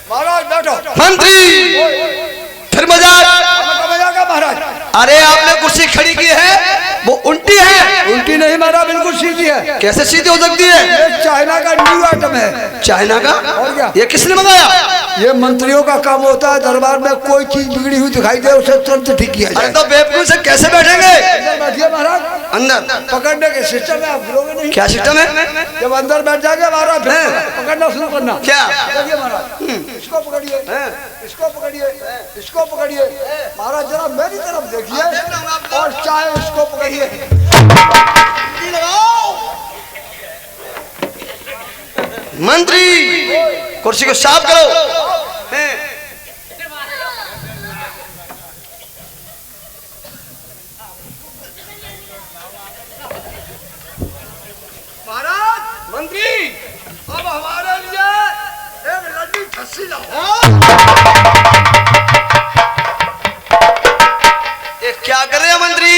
महाराज बैठो। मंत्री फिर मजाक। महाराज अरे आपने कुर्सी खड़ी की है वो उल्टी है। उल्टी नहीं महाराज, बिल्कुल सीधी है। कैसे सीधी हो सकती है? ये चाइना का न्यू आइटम है। चाइना का? और क्या? ये किसने मंगाया? ये मंत्रियों का काम होता है, दरबार में कोई चीज बिगड़ी हुई दिखाई दे उसे तुरंत ठीक किया जाए। अरे तो बेवकूफ से कैसे बैठेंगे? अंदर बैठिए महाराज। अंदर पकड़ने के सिस्टम है, आप गिरोगे नहीं। क्या सिस्टम है? जब अंदर बैठ जाएंगे महाराज फिर पकड़ना शुरू करना। क्या? देखिए महाराज, इसको पकड़िए, इसको पकड़िए, इसको पकड़िए। महाराज जरा मेरी तरफ देखिए और चाहे इसको पकड़िए। मंत्री कुर्सी को साफ करो। महाराज मंत्री अब हमारे लिए एक लड्डू छस्सी लाओ। ये क्या कर रहे हैं मंत्री?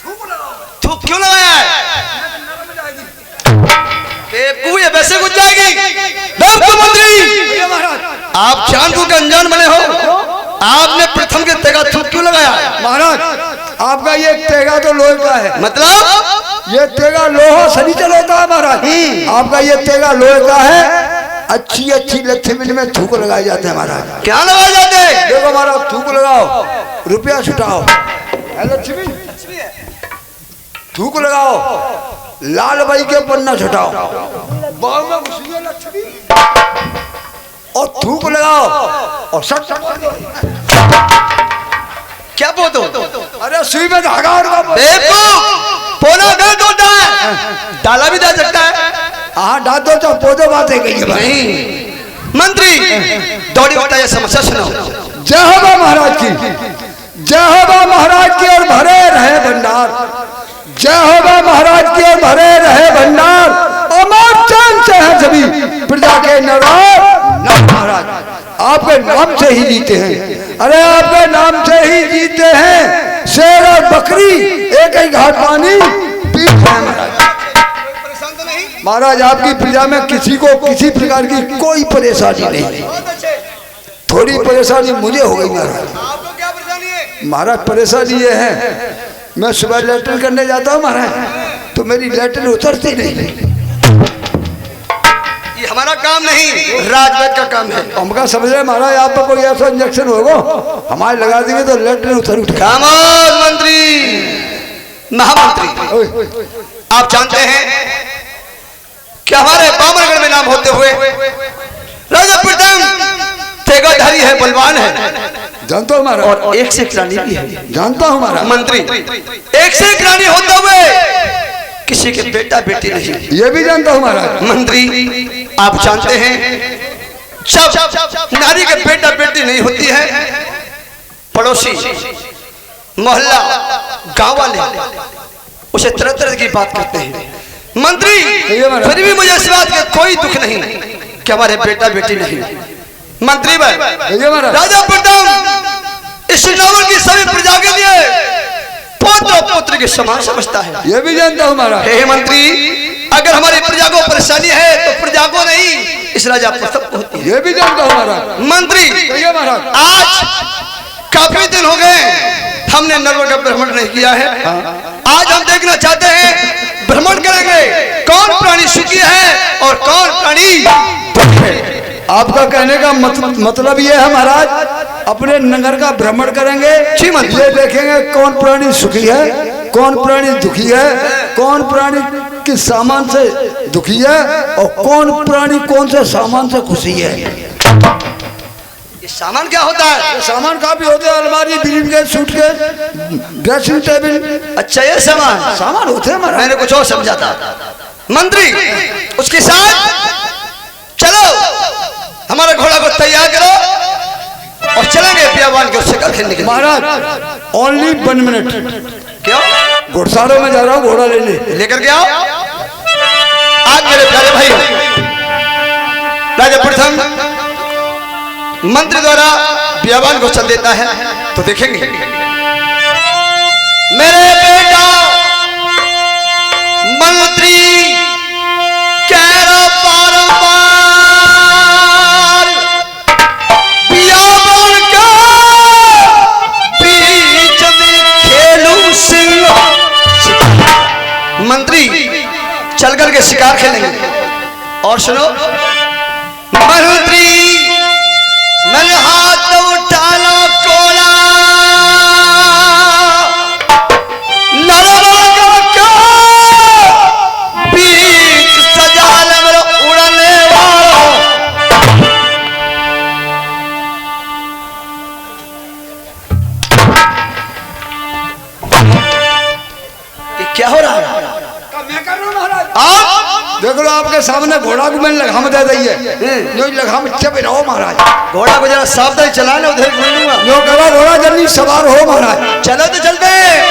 थूक लगाओ। थूक क्यों लगाया है? बेवकूफ, ये वैसे कुछ जाएगी। मंत्री आप जानबूझ के अनजान बने हो। आपने प्रथम के तेगा थूक क्यों लगाया? महाराज आपका ये तेगा तो लोहे का है। मतलब ये तेगा लोहा सनीचर होता है महाराज। आपका ये तेगा लोहे का है। अच्छी अच्छी लक्ष्मी में थूक लगाए जाते हैं महाराज। क्या लगाए जाते हैं? देखो महाराज, थूक लगाओ, रुपया छुटाओ। लक्ष्मी थूक लगाओ, लाल बाई के पन्ना छुटाओ, बाल में घुसिए लक्ष्मी और थूक लगाओ और सट क्या बोलो? अरे सुई में धागा और पोना डाल होता है, डाला भी डाल सकता है। हाँ डाल दो तो पौधे बातें गई है। नहीं मंत्री दौड़ी बताइए, समस्या सुनाओ। जय हो बा महाराज की, जय हो बा महाराज की और भरे रहे भंडार। जय हो बा महाराज की और भरे रहे भंडार। अमर चांद से है सभी प्रजा के नवाब। महाराज आपके नाम से ही जीते हैं। अरे आपके नाम से ही जीते हैं। शेर और बकरी एक ही घाट पानी पीते हैं महाराज। महाराज आपकी प्रजा में किसी को किसी प्रकार की कोई परेशानी नहीं। थोड़ी परेशानी मुझे हो गई महाराज। महाराज परेशानी ये है, मैं सुबह लैट्रिन करने जाता हूँ महाराज तो मेरी लैट्रिन उतरती नहीं। ये हमारा काम नहीं, राजवैद्य का काम है। हमका समझ रहे महाराज, आप पर कोई ऐसा इंजेक्शन होगा हमारे लगा देंगे तो लैट्रिन उतर उठे। खामोश मंत्री, महामंत्री आप जानते हैं कि हमारे बामरगढ़ में नाम होते हुए राजा प्रथम तेगाधारी है, बलवान है। जानता हूँ महाराज। और एक से एक रानी भी है। जानता हूँ महाराज। मंत्री एक से एक रानी होते हुए किसी के बेटा बेटी नहीं। ये भी जानता हूँ महाराज। मंत्री आप जानते हैं जब नारी के बेटा बेटी नहीं होती है, पड़ोसी मोहल्ला गांव वाले उसे तरह तरह की बात करते हैं। मंत्री फिर भी मुझे इस बात का कोई दुख नहीं कि हमारे बेटा बेटी नहीं। मंत्री भाई राजा प्रथम इस नगर की सभी प्रजा के लिए पौत्र पुत्र के समान समझता है। ये भी जानता हूँ महाराज। हे मंत्री अगर हमारी प्रजा को परेशानी है तो प्रजा को नहीं, इस राजा को सबको होती है। ये भी जानता हूँ महाराज। मंत्री महाराज आज काफी दिन हो गए हमने नगर का भ्रमण नहीं किया है। आज हम देखना चाहते हैं, भ्रमण करेंगे कौन प्राणी सुखी है और कौन प्राणी दुखी है। आपका कहने का मतलब ये है महाराज, अपने नगर का भ्रमण करेंगे, ये देखेंगे कौन प्राणी सुखी है, कौन प्राणी दुखी है, कौन प्राणी किस सामान से दुखी है और कौन प्राणी कौन से सामान से खुशी है। ये सामान क्या होता है? सामान काफी होते हैं, अलमारी, ब्रीफकेस, सूटकेस, ड्रेसिंग टेबल। अच्छा ये सामान होते हैं महाराज। मैंने कुछ और समझा था। मंत्री उसके साथ चलो, हमारे घोड़ा को तैयार करो और चलेंगे बियाबान के उससे खेलने के लिए। महाराज ओनली 1 मिनट। क्यों? घुड़सवारों में जा रहा हूँ, घोड़ा लेने। लेकर के आओ। आज मेरे प्यारे भाई राजा प्रथम मंत्री द्वारा बियाबान को चल देता है तो देखेंगे मेरे बेटा मंत्री चल करके शिकार खेलेंगे। और सुनो, मंत्री मन हाथ उठाना कोला नरवा का बीच सजाल में उड़ने वाला। ये क्या हो रहा है? मैं कर रहा हूं महाराज। आप देख लो आपके सामने घोड़ा को मैंने लगाम दे दी है, जो लगाम चप रहो महाराज। घोड़ा को जरा सावधानी चलाना, उधर घूम लूंगा। जो करो घोड़ा जल्दी सवार हो महाराज। चलो तो चलते हैं।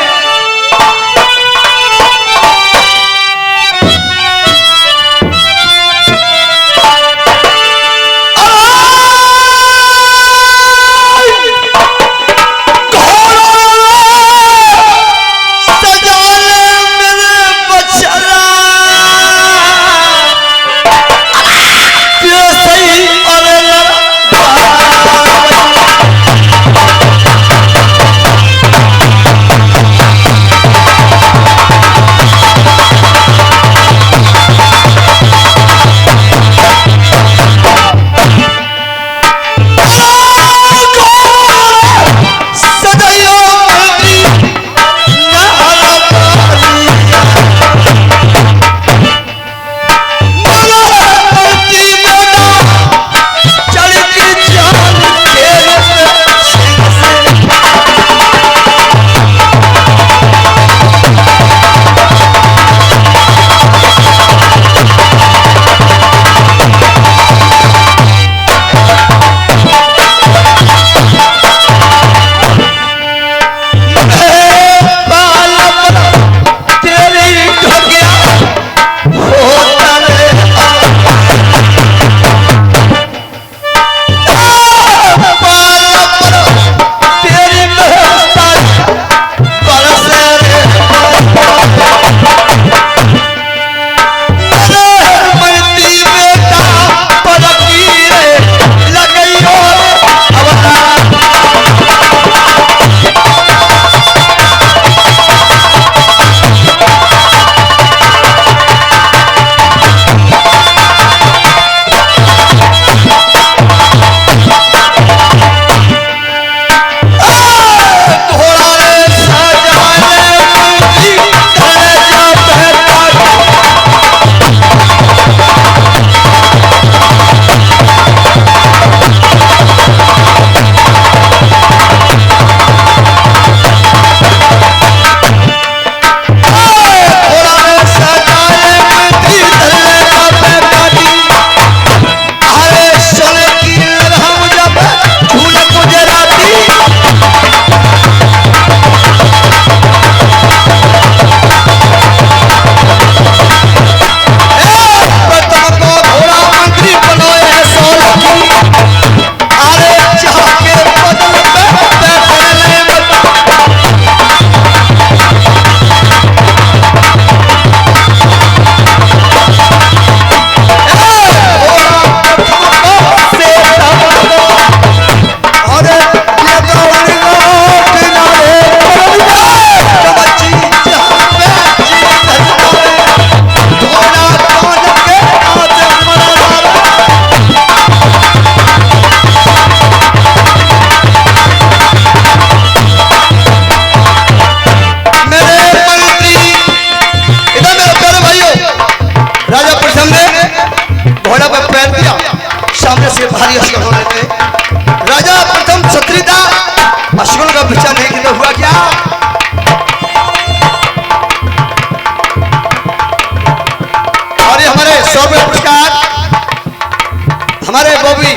हमारे बॉबी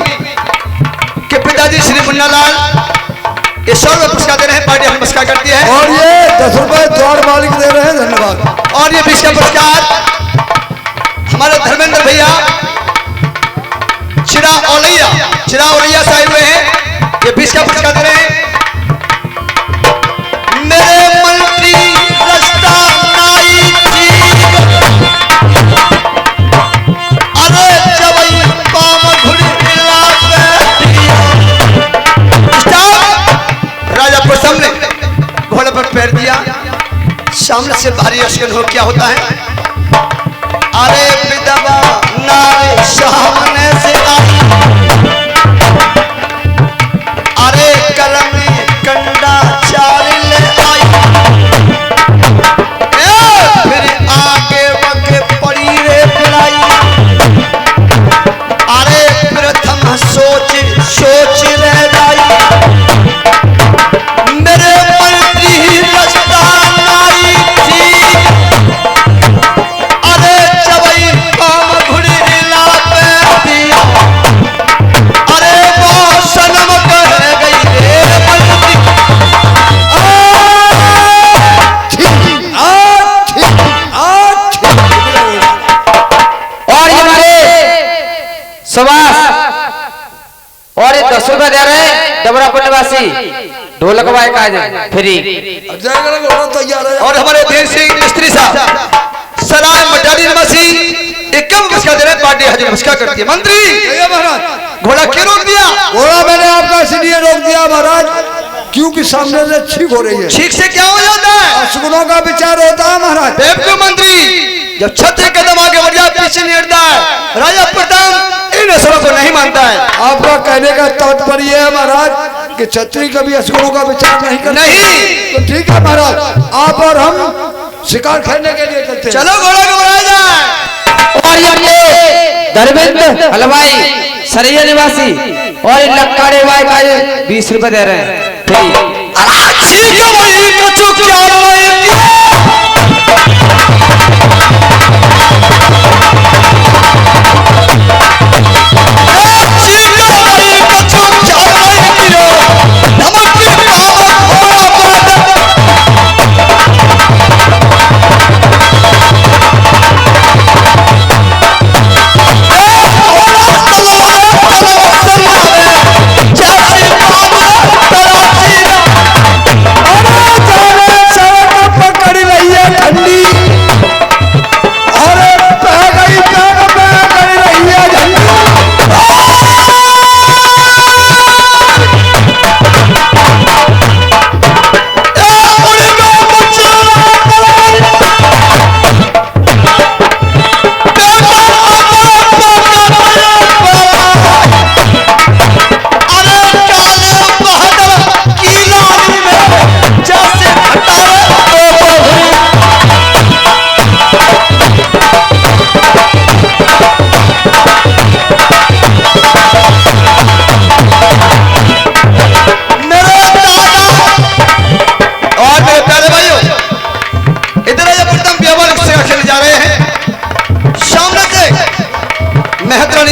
के पिताजी श्री मुन्नालाल ये 100 रुपये पुरस्कार दे रहे हैं, पार्टी नमस्कार करती है। और ये 10 रुपए द्वार मालिक दे रहे हैं, धन्यवाद। और ये 20 का पुरस्कार हमारे धर्मेंद्र भैया चिरा ओलैया से आए हुए हैं, ये 20 का पुरस्कार दे रहे हैं। मेरे मंत्री रास्ता नाई अरे जवई पाम घुड़ी राजा प्रथम ने घोड़े पर पैर दिया, सामने से भारी अश्कन हो क्या होता है। चबरा पुण्यवासी ढोलक वायक आज फ्री जयगढ़ घोड़ा तैयार है। और हमारे देश सिंह स्त्री साहब सराय मटारी निवासी एकम नमस्कार दे रहे हैं, पार्टी हजर नमस्कार करती है। मंत्री जय महाराज। घोड़ा क्यों रोक दिया? घोड़ा मैंने आपका इसलिए रोक दिया महाराज क्योंकि सामने से छींक हो रही है। ठीक से क्या हो जाता है? सुगुनों का विचार होता है महाराज। बेवकूफ मंत्री जब 36 कदम आगे बढ़ जाए पीछे नहीं हटता है। राजा प्रताप इन असरों को नहीं मानता है। आपका कहने का तात्पर्य है महाराज कि छत्री कभी असुरों का विचार नहीं करते। नहीं। तो ठीक है महाराज, आप और हम शिकार खेलने के लिए चलते हैं। चलो घोड़ा को बढ़ाया जाए। और ये धर्मेंद्र हलवाई सरैया निवासी और इन लक्काड़े वायक आज 20 रुपए दे रहे हैं फ्री।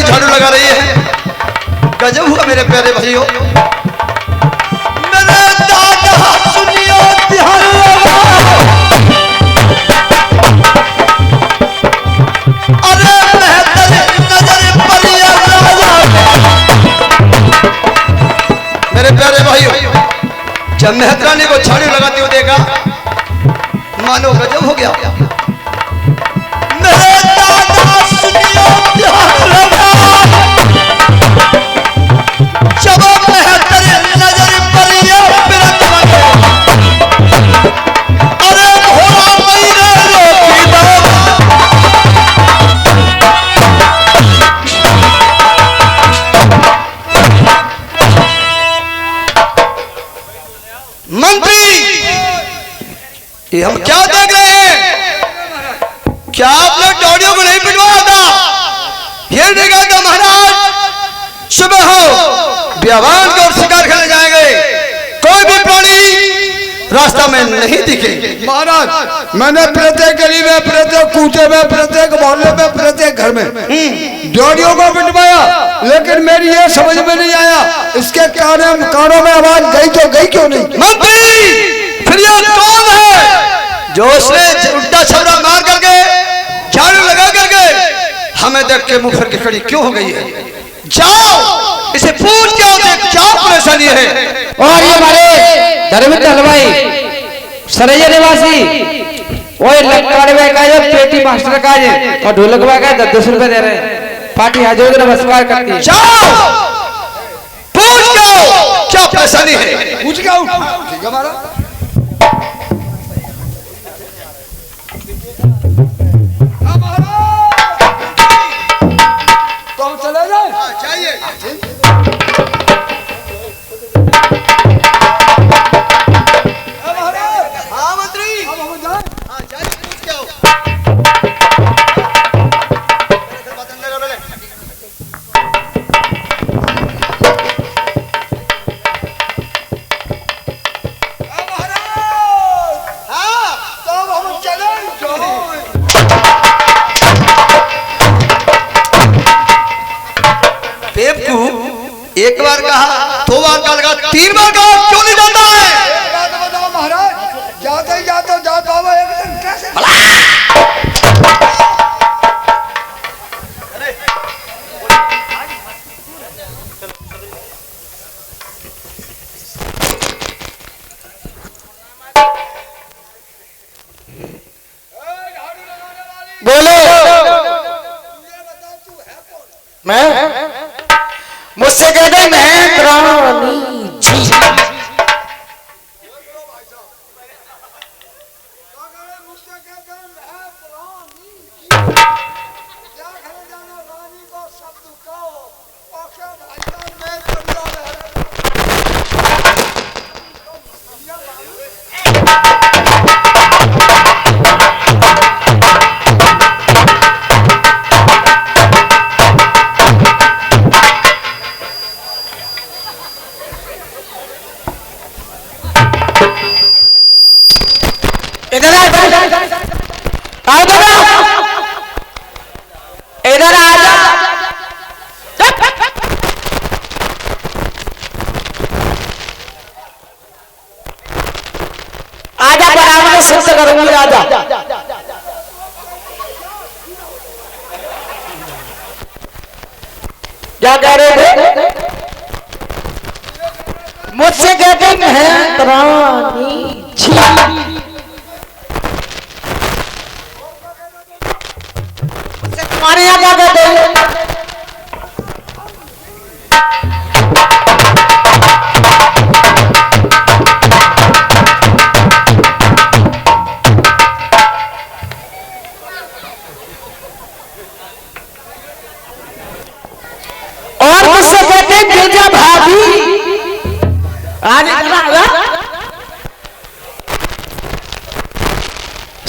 झाड़ू लगा रही है। गजब हुआ मेरे प्यारे भाइयों। मेरे दादा सुनियो ध्यान लगा। अरे मेहतर नजर परिया राजा। मेरे प्यारे भाइयों, जब मेहतरानी को झाड़ू लगाते हुए देखा मानो गजब हो गया। मेरे दादा सुनियो ध्यान लगा। ये हम क्या देख रहे हैं? क्या आप लोग डोरियों को नहीं पिटवाया था? ये नहीं कहा था महाराज सुबह हो बियावान को शिकार करने जाएंगे, कोई भी प्राणी रास्ता में नहीं दिखे। महाराज मैंने प्रत्येक गली में, प्रत्येक कूचे में, प्रत्येक मोहल्ले में, प्रत्येक घर में डोरियों को पिटवाया, लेकिन मेरी ये समझ में नहीं आया इसके कानों में आवाज गई तो गई क्यों नहीं? मंत्री फिर ये कौन है जो उसने उल्टा छबड़ा मार करके झाड़ू लगा करके हमें देख के मुंह फिर के खड़ी क्यों हो गई है? जाओ इसे पूछ के आओ, क्या परेशानी है? और ये हमारे धर्मेंद्र हलवाई सरैया निवासी वो लक्काड़े वायक आज पेटी मास्टर का आज और ढोलक वायक आज 10 रुपए दे रहे हैं। पार्टी हाजिर नमस्कार करती है। जाओ पूछ के आओ क्या परेशानी है? पूछ के आओ। ठीक है महाराज। तो हम चले जाए? चाहिए। हाँ मंत्री। अब हम जाए? हाँ चाहिए, पूछ के आओ। एक बार कहा, दो बार कहा, लगा 3 बार कहा, क्यों नहीं जाता है? बताओ महाराज, जाते ही जाते जाता हुआ एक दिन कैसे? मैं मुझसे कहते महेंद्रानी जी। इधर इधर आ जा। आजा बराबर शुद्ध करूंगी। आजा क्या कह रहे थे? मुझसे कहते महेंद्रानी जी। हमारे यहाँ क्या कहते हैं? और मुझसे कहते हैं गिरजा भाभी। आज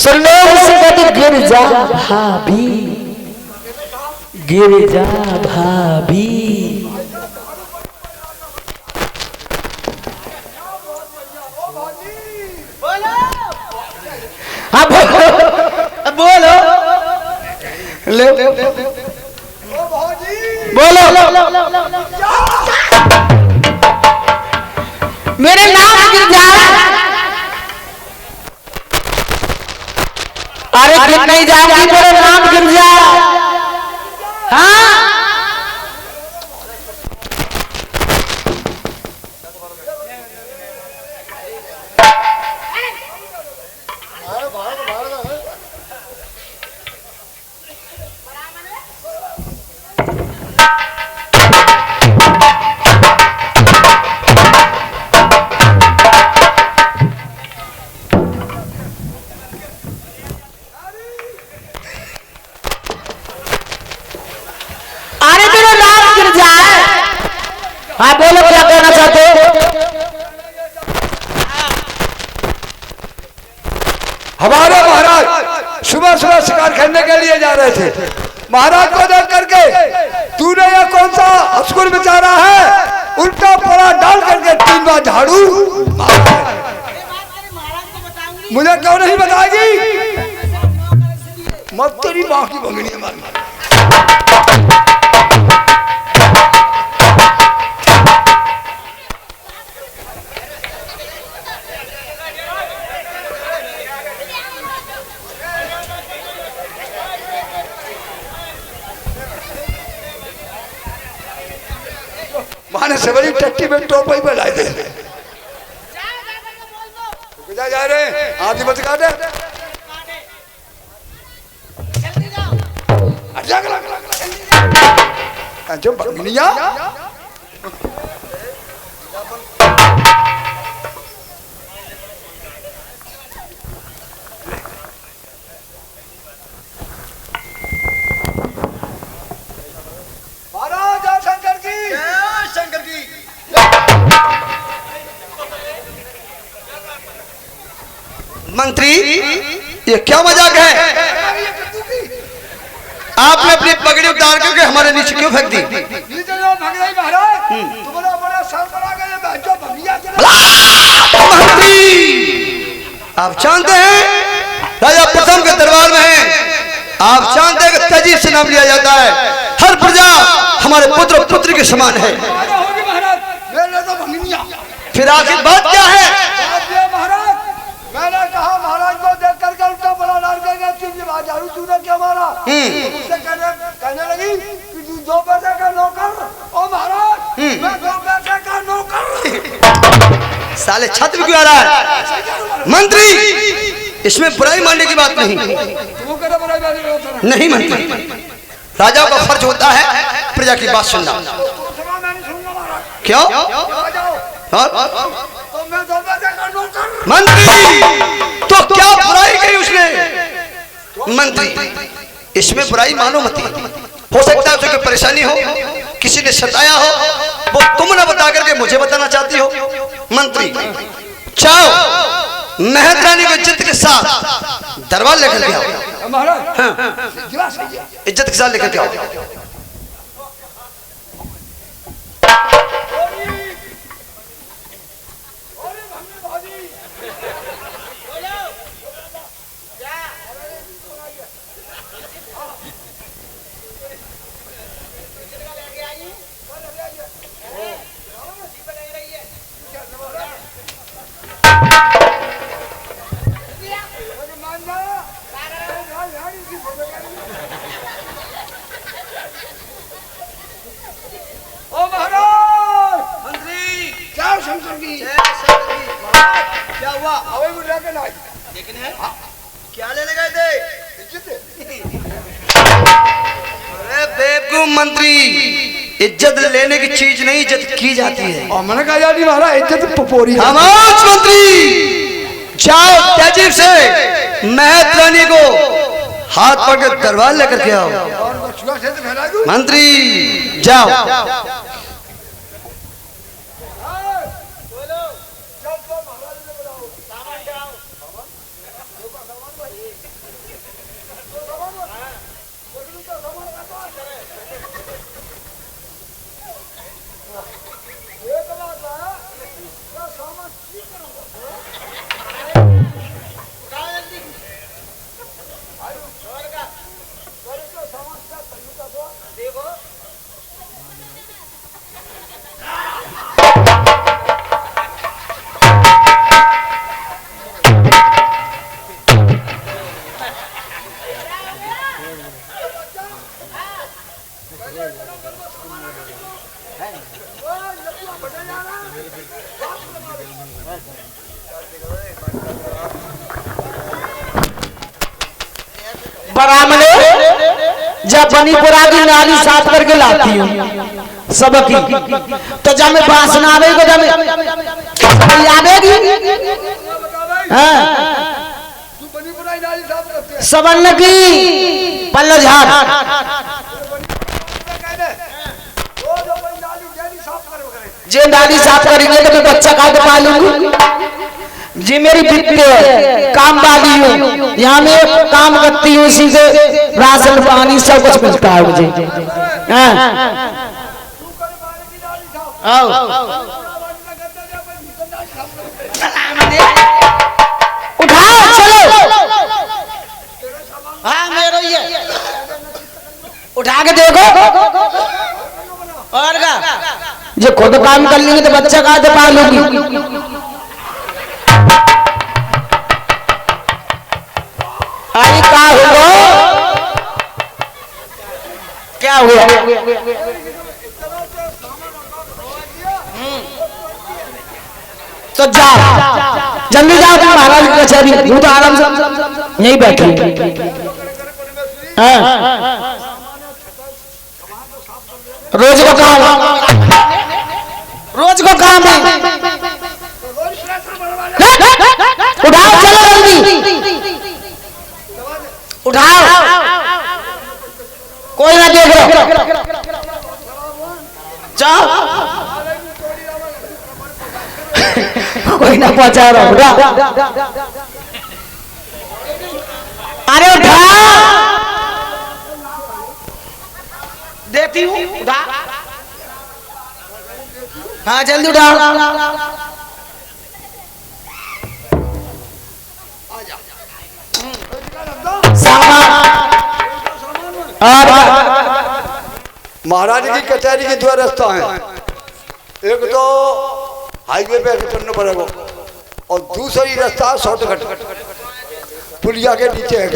सुन लो, मुझसे कहते गिरजा भाभी, गिरजा भाभी। हाँ बोलो ले बोलो। मेरे नाम गिरजा। अरे गिर नहीं जाएगी, मेरे नाम गिरजा। हाँ हाँ बोलो, क्या कहना चाहते हो? हमारे महाराज सुबह सुबह शिकार खेलने के लिए जा रहे थे। महाराज को देख करके तूने ये कौन सा अस्कुर बेचारा है, उल्टा पड़ा डाल करके 3 बार झाड़ू। मुझे क्यों नहीं बताएगी? मत तेरी माँ की भंगनी है मार। माने से बड़ी टट्टी में टोपाई पे लाए थे। किधर जा रहे हैं? आधी बच काटे। जो बंगनिया मंत्री, ये क्या मजाक है? आपने अपनी पगड़ी उतार करके हमारे नीचे क्यों फेंक दी? मंत्री, आप जानते हैं राजा प्रथम के दरबार में हैं। आप जानते हैं कि तहजीब से नाम लिया जाता है। हर प्रजा हमारे पुत्र और पुत्री के समान है। फिर आखिर बात क्या है? मैंने कहा महाराज को देख करके उल्टा बड़ा डाल के झाड़ू तूने क्या मारा? उससे कहने लगी कि तू 2 पैसे का नौकर। ओ महाराज, मैं 2 पैसे का नौकर। साले छत भी क्यों आ रहा है? मंत्री, इसमें बुराई मानने की बात नहीं। नहीं मंत्री, राजा का फर्ज होता है प्रजा की बात सुनना। क्यों? मंत्री तो क्या बुराई की उसने? मंत्री इसमें बुराई मानो मत, हो सकता है उसे कोई परेशानी हो, किसी ने सताया हो, वो तुम न बता करके मुझे बताना चाहती हो। मंत्री जाओ मेहतरानी को इज्जत के साथ दरबार लेकर के आओ। हाँ, इज्जत के साथ लेकर के आओ। क्या लेने गए थे? अरे बेवकूफ मंत्री, इज्जत लेने की चीज नहीं, इज्जत की जाती है। और मैंने कहा यार महाराज इज्जत पपोरी। खामोश मंत्री, जाओ तेजी से मेहतरानी को हाथ पकड़ के दरबार लेकर के आओ। मंत्री जाओ। बरामले जब बनीपुरा की नाली साफ करके लाती हूँ सबकी, तो जब मैं बासना आवेगी जब आवेगी सबन की पल्लो झाड़ जे नाली साफ करेंगे तो मैं बच्चा कहाँ से पालूंगी? जी मेरी बिट्टे काम वाली हूँ, यहाँ मैं काम करती हूँ, इसी से राशन पानी सब कुछ मिलता है मुझे। उठाओ चलो। हाँ मेरा ही है, उठा के देखो। और का जो खुद काम कर लेंगे तो बच्चा कहाँ से पालूंगी? अरे क्या हुआ? तो जाओ जल्दी जाओ, तुम महाराज की कचहरी, तू तो आराम से यहीं बैठी। रोज को काम, रोज को काम है। उठाओ चलो जल्दी उठाओ, कोई ना देख रहा, जाओ कोई ना पहुंचा रहा। उठा, अरे उठा, देती हूँ, उठा। हाँ जल्दी उठा। महाराज की कचहरी के दो रास्ता है, एक तो हाईवे पे चलना पड़ेगा और दूसरी रास्ता शॉर्टकट पुलिया के नीचे है।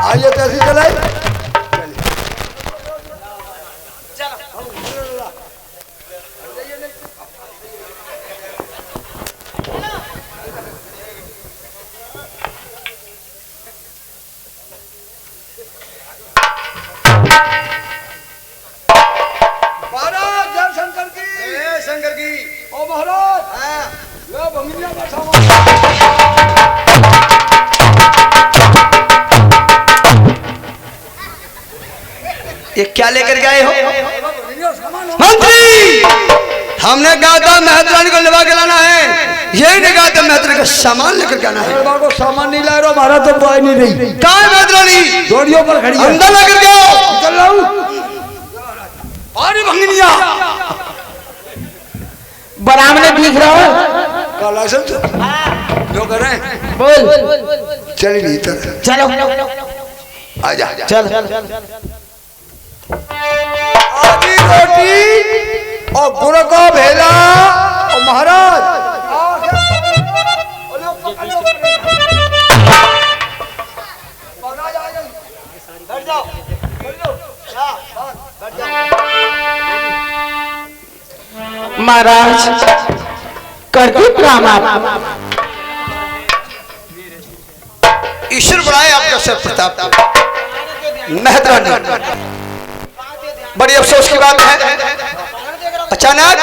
आइए तहसील चलाए। ये क्या लेकर गए हो? मंत्री, हमने कहा था मेहतरानी को लिवा के लाना है, यही नहीं कहा था मेहतरानी का सामान लेकर के आना है। को सामान नहीं ला रहा, हमारा तो बुआई नहीं रही। कहाँ है मेहतरानी? डोरियों पर खड़ी है। अंदर लेकर के आओ। चल रहा हूँ। अरे भंगनिया, बरामने दिख रहा हो? का लाइसेंस जो कर रहे हैं बोल। चल नहीं इधर चलो आजा। चल। आधी रोटी और गुड़ का भेला और महाराज महाराज करके प्रणाम। ईश्वर बढ़ाए आपका सर प्रताप। मेहतरानी, बड़ी अफसोस की बात है, अचानक